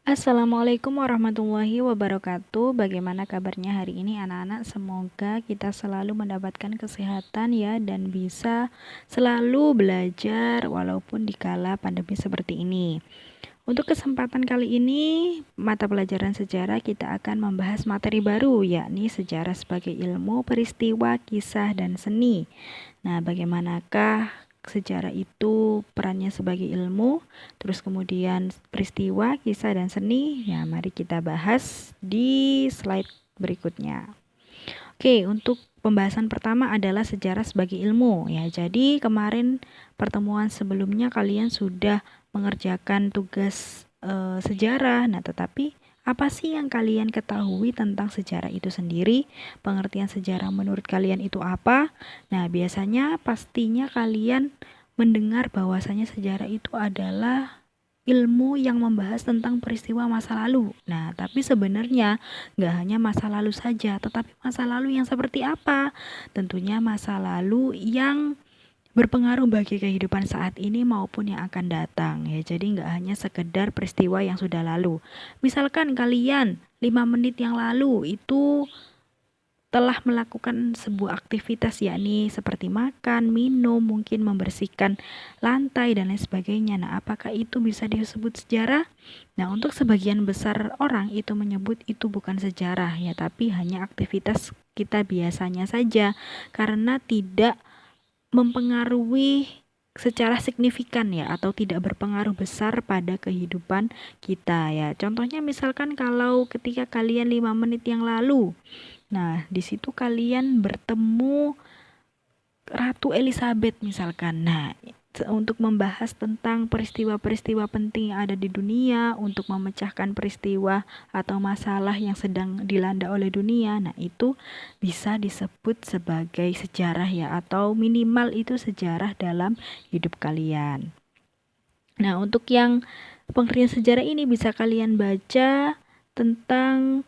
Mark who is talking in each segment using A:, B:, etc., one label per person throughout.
A: Assalamualaikum warahmatullahi wabarakatuh. Bagaimana kabarnya hari ini anak-anak? Semoga kita selalu mendapatkan kesehatan ya dan bisa selalu belajar walaupun dikala pandemi seperti ini. Untuk kesempatan kali ini, mata pelajaran sejarah kita akan membahas materi baru, yakni sejarah sebagai ilmu, peristiwa, kisah, dan seni. Nah, bagaimanakah sejarah itu perannya sebagai ilmu, terus kemudian peristiwa, kisah, dan seni? Ya, mari kita bahas di slide berikutnya. Oke, untuk pembahasan pertama adalah sejarah sebagai ilmu ya. Jadi kemarin pertemuan sebelumnya kalian sudah mengerjakan tugas sejarah. Nah, tetapi apa sih yang kalian ketahui tentang sejarah itu sendiri? Pengertian sejarah menurut kalian itu apa? Nah, biasanya pastinya kalian mendengar bahwasanya sejarah itu adalah ilmu yang membahas tentang peristiwa masa lalu. Nah, tapi sebenarnya nggak hanya masa lalu saja, tetapi masa lalu yang seperti apa? Tentunya masa lalu yang berpengaruh bagi kehidupan saat ini maupun yang akan datang ya. Jadi nggak hanya sekedar peristiwa yang sudah lalu. Misalkan kalian 5 menit yang lalu itu telah melakukan sebuah aktivitas yakni seperti makan, minum, mungkin membersihkan lantai dan lain sebagainya. Nah, apakah itu bisa disebut sejarah? Nah, untuk sebagian besar orang itu menyebut itu bukan sejarah ya, tapi hanya aktivitas kita biasanya saja karena tidak mempengaruhi secara signifikan ya atau tidak berpengaruh besar pada kehidupan kita ya. Contohnya misalkan kalau ketika kalian 5 menit yang lalu, nah di situ kalian bertemu Ratu Elizabeth misalkan. Nah, untuk membahas tentang peristiwa-peristiwa penting yang ada di dunia, untuk memecahkan peristiwa atau masalah yang sedang dilanda oleh dunia, nah itu bisa disebut sebagai sejarah ya, atau minimal itu sejarah dalam hidup kalian. Nah, untuk yang pengertian sejarah ini bisa kalian baca tentang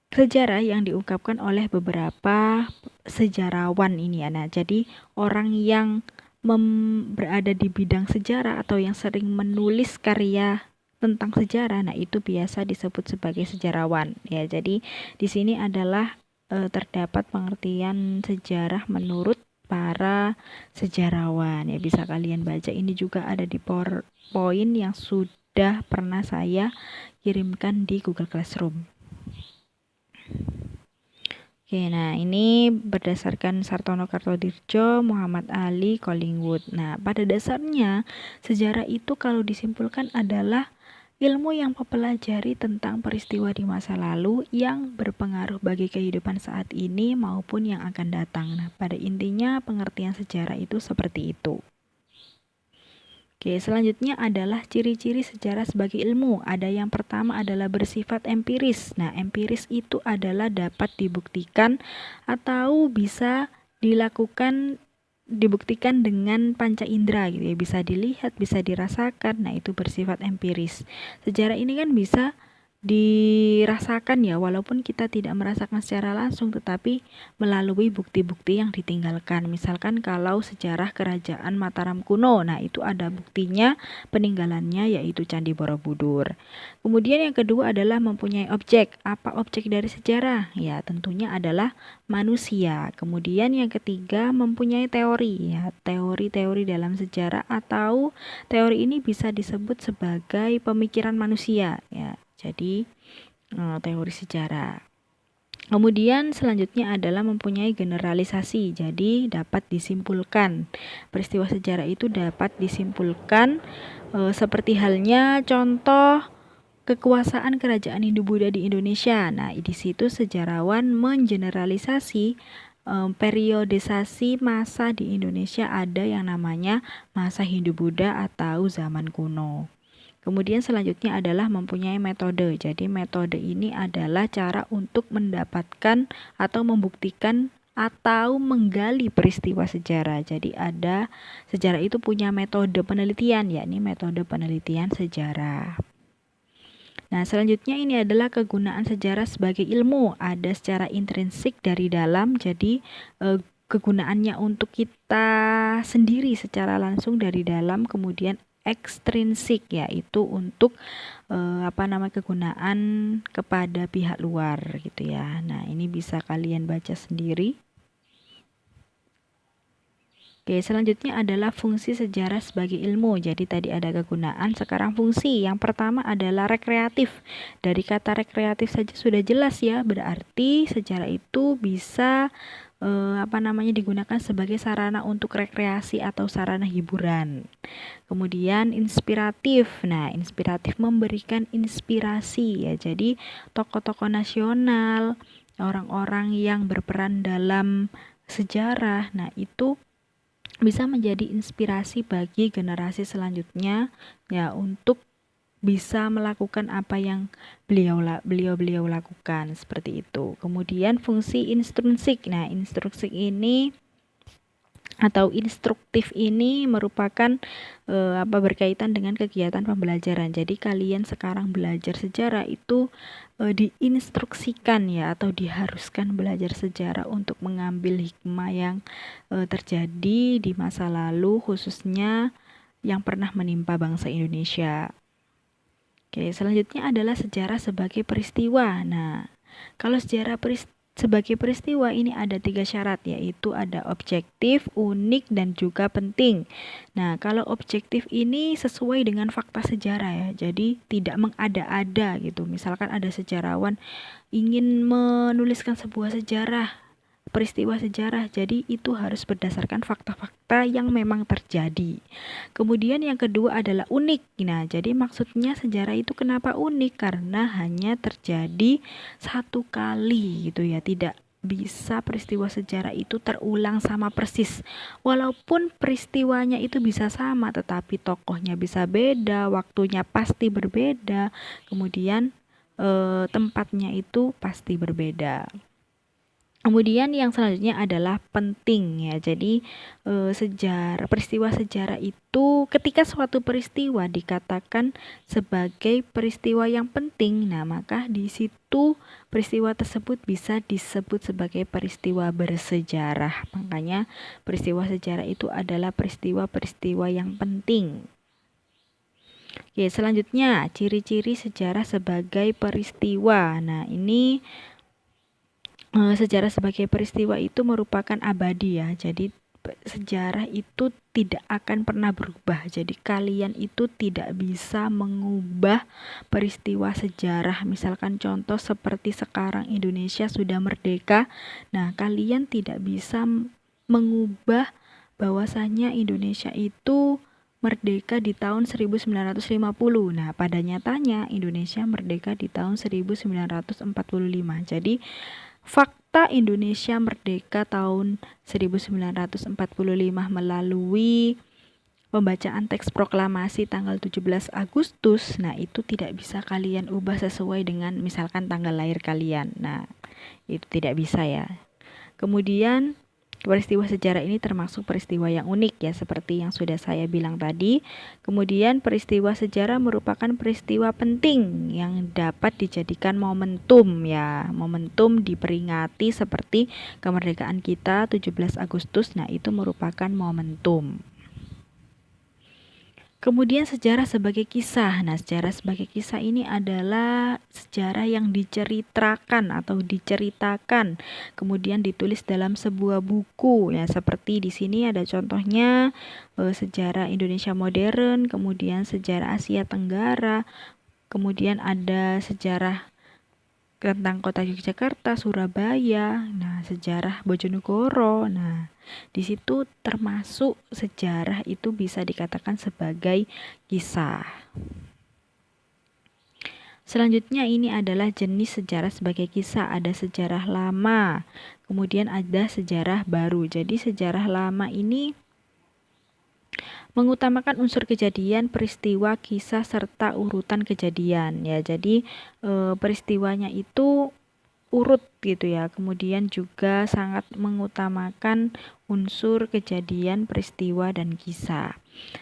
A: sejarah yang diungkapkan oleh beberapa sejarawan ini ya. Nah, jadi orang yang berada di bidang sejarah atau yang sering menulis karya tentang sejarah, nah itu biasa disebut sebagai sejarawan ya. Jadi di sini adalah terdapat pengertian sejarah menurut para sejarawan ya, bisa kalian baca. Ini juga ada di PowerPoint yang sudah pernah saya kirimkan di Google Classroom. Oke, nah ini berdasarkan Sartono Kartodirjo, Muhammad Ali, Collingwood. Nah, pada dasarnya sejarah itu kalau disimpulkan adalah ilmu yang mempelajari tentang peristiwa di masa lalu yang berpengaruh bagi kehidupan saat ini maupun yang akan datang. Nah, pada intinya pengertian sejarah itu seperti itu. Oke, selanjutnya adalah ciri-ciri sejarah sebagai ilmu. Ada yang pertama adalah bersifat empiris. Nah, empiris itu adalah dapat dibuktikan atau bisa dibuktikan dengan panca indera gitu ya. Bisa dilihat, bisa dirasakan. Nah, itu bersifat empiris. Sejarah ini kan bisa dirasakan ya, walaupun kita tidak merasakan secara langsung tetapi melalui bukti-bukti yang ditinggalkan. Misalkan kalau sejarah kerajaan Mataram kuno, nah itu ada buktinya peninggalannya yaitu Candi Borobudur. Kemudian yang kedua adalah mempunyai objek. Apa objek dari sejarah? Ya, tentunya adalah manusia. Kemudian yang ketiga mempunyai teori ya, teori-teori dalam sejarah atau teori ini bisa disebut sebagai pemikiran manusia ya. Jadi teori sejarah. Kemudian selanjutnya adalah mempunyai generalisasi. Jadi dapat disimpulkan. Peristiwa sejarah itu dapat disimpulkan seperti halnya contoh kekuasaan kerajaan Hindu-Buddha di Indonesia. Nah, di situ sejarawan mengeneralisasi periodisasi masa di Indonesia ada yang namanya masa Hindu-Buddha atau zaman kuno. Kemudian selanjutnya adalah mempunyai metode. Jadi metode ini adalah cara untuk mendapatkan atau membuktikan atau menggali peristiwa sejarah. Jadi ada sejarah itu punya metode penelitian, yakni metode penelitian sejarah. Nah, selanjutnya ini adalah kegunaan sejarah sebagai ilmu. Ada secara intrinsik dari dalam, jadi kegunaannya untuk kita sendiri secara langsung dari dalam, kemudian ekstrinsik, yaitu untuk kegunaan kepada pihak luar gitu ya. Nah, ini bisa kalian baca sendiri. Oke, selanjutnya adalah fungsi sejarah sebagai ilmu. Jadi tadi ada kegunaan, sekarang fungsi. Yang pertama adalah rekreatif. Dari kata rekreatif saja sudah jelas ya, berarti sejarah itu bisa digunakan sebagai sarana untuk rekreasi atau sarana hiburan. Kemudian inspiratif. Nah, inspiratif memberikan inspirasi ya. Jadi tokoh-tokoh nasional, orang-orang yang berperan dalam sejarah, nah itu bisa menjadi inspirasi bagi generasi selanjutnya ya untuk bisa melakukan apa yang beliau lakukan seperti itu. Kemudian fungsi instrunsik. Nah, instrunsik ini atau instruktif ini merupakan berkaitan dengan kegiatan pembelajaran. Jadi kalian sekarang belajar sejarah itu diinstruksikan ya atau diharuskan belajar sejarah untuk mengambil hikmah yang terjadi di masa lalu, khususnya yang pernah menimpa bangsa Indonesia. Oke, selanjutnya adalah sejarah sebagai peristiwa. Nah, kalau sejarah sebagai peristiwa ini ada 3 syarat, yaitu ada objektif, unik, dan juga penting. Nah, kalau objektif ini sesuai dengan fakta sejarah ya, jadi tidak mengada-ada gitu. Misalkan ada sejarawan ingin menuliskan sebuah peristiwa sejarah, jadi itu harus berdasarkan fakta-fakta yang memang terjadi. Kemudian yang kedua adalah unik. Nah, jadi maksudnya sejarah itu kenapa unik? Karena hanya terjadi satu kali gitu ya, tidak bisa peristiwa sejarah itu terulang sama persis. Walaupun peristiwanya itu bisa sama, tetapi tokohnya bisa beda, waktunya pasti berbeda, kemudian tempatnya itu pasti berbeda. Kemudian yang selanjutnya adalah penting ya. Jadi peristiwa sejarah itu ketika suatu peristiwa dikatakan sebagai peristiwa yang penting, nah maka di situ peristiwa tersebut bisa disebut sebagai peristiwa bersejarah. Makanya peristiwa sejarah itu adalah peristiwa-peristiwa yang penting. Oke, selanjutnya ciri-ciri sejarah sebagai peristiwa. Nah, ini sejarah sebagai peristiwa itu merupakan abadi ya. Jadi sejarah itu tidak akan pernah berubah. Jadi kalian itu tidak bisa mengubah peristiwa sejarah. Misalkan contoh seperti sekarang Indonesia sudah merdeka. Nah, kalian tidak bisa mengubah bahwasanya Indonesia itu merdeka di tahun 1950. Nah, pada nyatanya Indonesia merdeka di tahun 1945. Jadi fakta Indonesia merdeka tahun 1945 melalui pembacaan teks proklamasi tanggal 17 Agustus, nah itu tidak bisa kalian ubah sesuai dengan misalkan tanggal lahir kalian. Nah, itu tidak bisa ya. Kemudian peristiwa sejarah ini termasuk peristiwa yang unik ya, seperti yang sudah saya bilang tadi. Kemudian peristiwa sejarah merupakan peristiwa penting yang dapat dijadikan momentum ya. Momentum diperingati seperti kemerdekaan kita 17 Agustus. Nah, itu merupakan momentum. Kemudian sejarah sebagai kisah. Nah, sejarah sebagai kisah ini adalah sejarah yang diceritakan atau diceritakan, kemudian ditulis dalam sebuah buku. Ya, seperti di sini ada contohnya sejarah Indonesia modern, kemudian sejarah Asia Tenggara, kemudian ada sejarah tentang kota Yogyakarta, Surabaya, nah sejarah Bojonegoro. Nah, di situ termasuk sejarah itu bisa dikatakan sebagai kisah. Selanjutnya ini adalah jenis sejarah sebagai kisah. Ada sejarah lama, kemudian ada sejarah baru. Jadi sejarah lama ini mengutamakan unsur kejadian, peristiwa, kisah, serta urutan kejadian ya. Jadi peristiwanya itu urut gitu ya. Kemudian juga sangat mengutamakan unsur kejadian, peristiwa, dan kisah.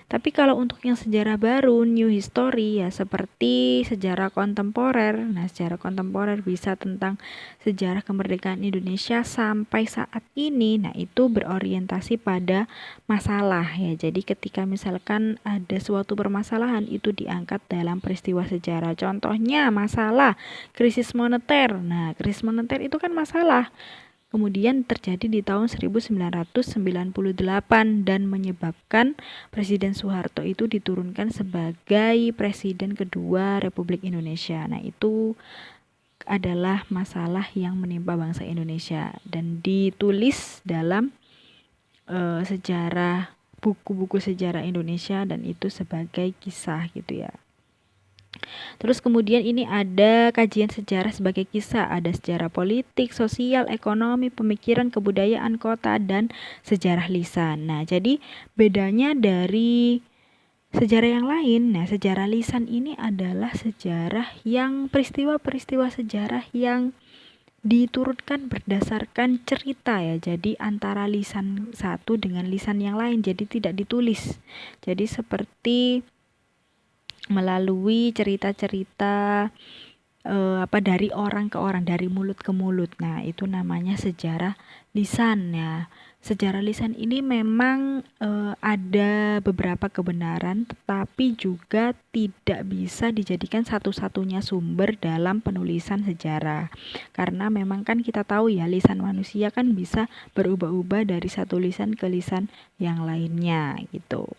A: Tapi kalau untuk yang sejarah baru, new history ya seperti sejarah kontemporer. Nah, sejarah kontemporer bisa tentang sejarah kemerdekaan Indonesia sampai saat ini. Nah, itu berorientasi pada masalah ya. Jadi ketika misalkan ada suatu permasalahan itu diangkat dalam peristiwa sejarah. Contohnya masalah krisis moneter. Nah, krisis moneter itu kan masalah kemudian terjadi di tahun 1998 dan menyebabkan Presiden Soeharto itu diturunkan sebagai Presiden kedua Republik Indonesia. Nah, itu adalah masalah yang menimpa bangsa Indonesia dan ditulis dalam sejarah buku-buku sejarah Indonesia dan itu sebagai kisah gitu ya. Terus kemudian ini ada kajian sejarah sebagai kisah, ada sejarah politik, sosial, ekonomi, pemikiran, kebudayaan kota, dan sejarah lisan. Nah, jadi bedanya dari sejarah yang lain, nah sejarah lisan ini adalah sejarah yang peristiwa-peristiwa sejarah yang diturunkan berdasarkan cerita ya. Jadi antara lisan satu dengan lisan yang lain, jadi tidak ditulis. Jadi seperti melalui cerita-cerita dari orang ke orang, dari mulut ke mulut. Nah, itu namanya sejarah lisan ya. Sejarah lisan ini memang ada beberapa kebenaran, tetapi juga tidak bisa dijadikan satu-satunya sumber dalam penulisan sejarah. Karena memang kan kita tahu ya, lisan manusia kan bisa berubah-ubah dari satu lisan ke lisan yang lainnya gitu.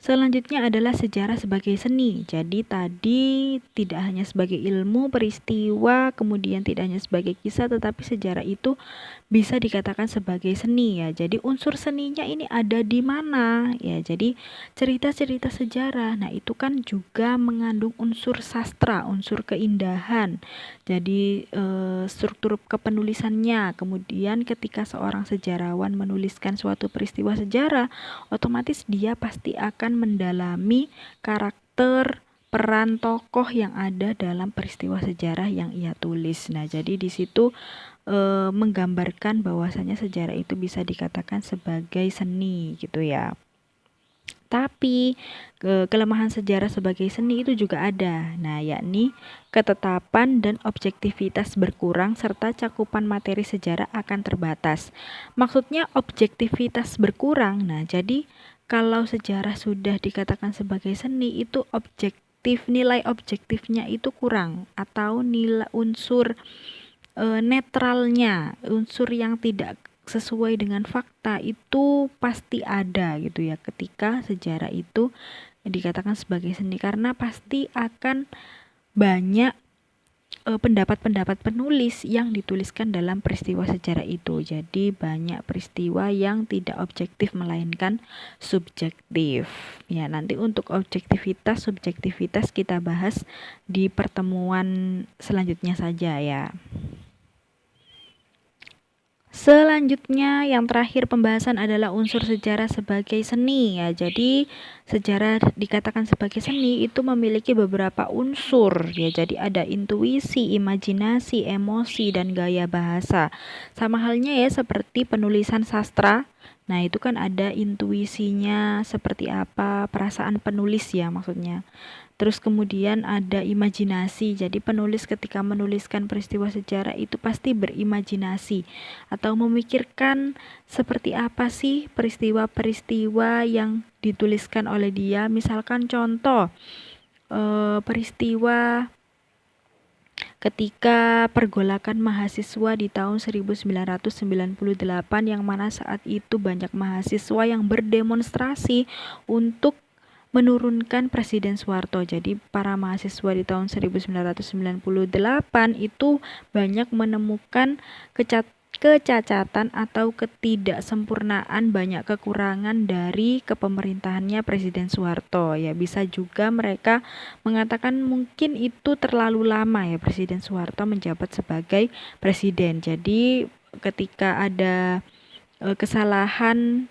A: Selanjutnya adalah sejarah sebagai seni. Jadi tadi tidak hanya sebagai ilmu, peristiwa, kemudian tidak hanya sebagai kisah, tetapi sejarah itu bisa dikatakan sebagai seni ya. Jadi unsur seninya ini ada di mana ya. Jadi cerita-cerita sejarah, nah itu kan juga mengandung unsur sastra, unsur keindahan. Jadi struktur kepenulisannya. Kemudian ketika seorang sejarawan menuliskan suatu peristiwa sejarah, otomatis dia pasti akan mendalami karakter peran tokoh yang ada dalam peristiwa sejarah yang ia tulis. Nah, jadi di situ menggambarkan bahwasanya sejarah itu bisa dikatakan sebagai seni gitu ya. Tapi kelemahan sejarah sebagai seni itu juga ada. Nah, yakni ketetapan dan objektivitas berkurang serta cakupan materi sejarah akan terbatas. Maksudnya objektivitas berkurang. Nah, jadi kalau sejarah sudah dikatakan sebagai seni itu nilai objektifnya itu kurang atau nilai unsur netralnya, unsur yang tidak sesuai dengan fakta itu pasti ada gitu ya ketika sejarah itu dikatakan sebagai seni karena pasti akan banyak pendapat-pendapat penulis yang dituliskan dalam peristiwa sejarah itu. Jadi banyak peristiwa yang tidak objektif melainkan subjektif. Ya, nanti untuk objektivitas, subjektivitas kita bahas di pertemuan selanjutnya saja ya. Selanjutnya yang terakhir pembahasan adalah unsur sejarah sebagai seni ya. Jadi sejarah dikatakan sebagai seni itu memiliki beberapa unsur ya. Jadi ada intuisi, imajinasi, emosi dan gaya bahasa. Sama halnya ya seperti penulisan sastra. Nah, itu kan ada intuisinya seperti apa, perasaan penulis ya maksudnya. Terus kemudian ada imajinasi. Jadi penulis ketika menuliskan peristiwa sejarah itu pasti berimajinasi atau memikirkan seperti apa sih peristiwa-peristiwa yang dituliskan oleh dia. Misalkan contoh peristiwa ketika pergolakan mahasiswa di tahun 1998 yang mana saat itu banyak mahasiswa yang berdemonstrasi untuk menurunkan Presiden Soeharto. Jadi para mahasiswa di tahun 1998 itu banyak menemukan kecacatan atau ketidaksempurnaan, banyak kekurangan dari kepemerintahannya Presiden Soeharto. Ya, bisa juga mereka mengatakan mungkin itu terlalu lama ya Presiden Soeharto menjabat sebagai presiden. Jadi ketika ada kesalahan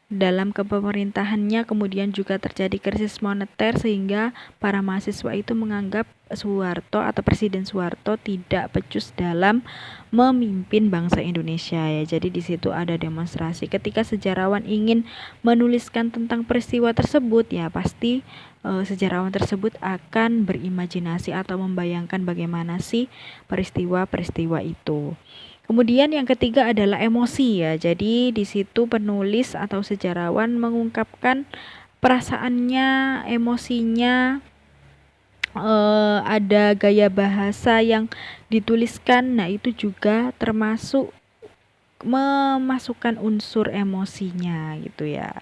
A: dalam kepemerintahannya kemudian juga terjadi krisis moneter sehingga para mahasiswa itu menganggap Soeharto atau Presiden Soeharto tidak becus dalam memimpin bangsa Indonesia ya. Jadi di situ ada demonstrasi. Ketika sejarawan ingin menuliskan tentang peristiwa tersebut ya pasti sejarawan tersebut akan berimajinasi atau membayangkan bagaimana sih peristiwa-peristiwa itu. Kemudian yang ketiga adalah emosi ya. Jadi di situ penulis atau sejarawan mengungkapkan perasaannya, emosinya, ada gaya bahasa yang dituliskan. Nah, itu juga termasuk memasukkan unsur emosinya gitu ya.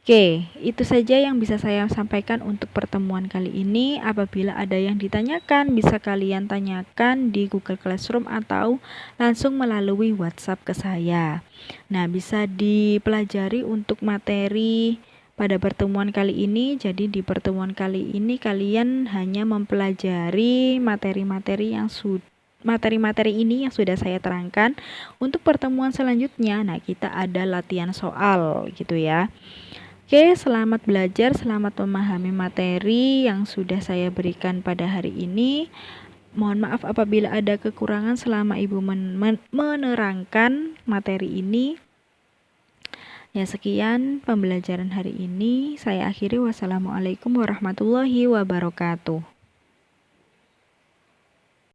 A: Oke, itu saja yang bisa saya sampaikan untuk pertemuan kali ini. Apabila ada yang ditanyakan, bisa kalian tanyakan di Google Classroom atau langsung melalui WhatsApp ke saya. Nah, bisa dipelajari untuk materi pada pertemuan kali ini. Jadi di pertemuan kali ini kalian hanya mempelajari materi-materi ini yang sudah saya terangkan. Untuk pertemuan selanjutnya, nah kita ada latihan soal gitu ya. Oke, selamat belajar, selamat memahami materi yang sudah saya berikan pada hari ini. Mohon maaf apabila ada kekurangan selama Ibu menerangkan materi ini. Ya, sekian pembelajaran hari ini. Saya akhiri. Wassalamualaikum warahmatullahi wabarakatuh.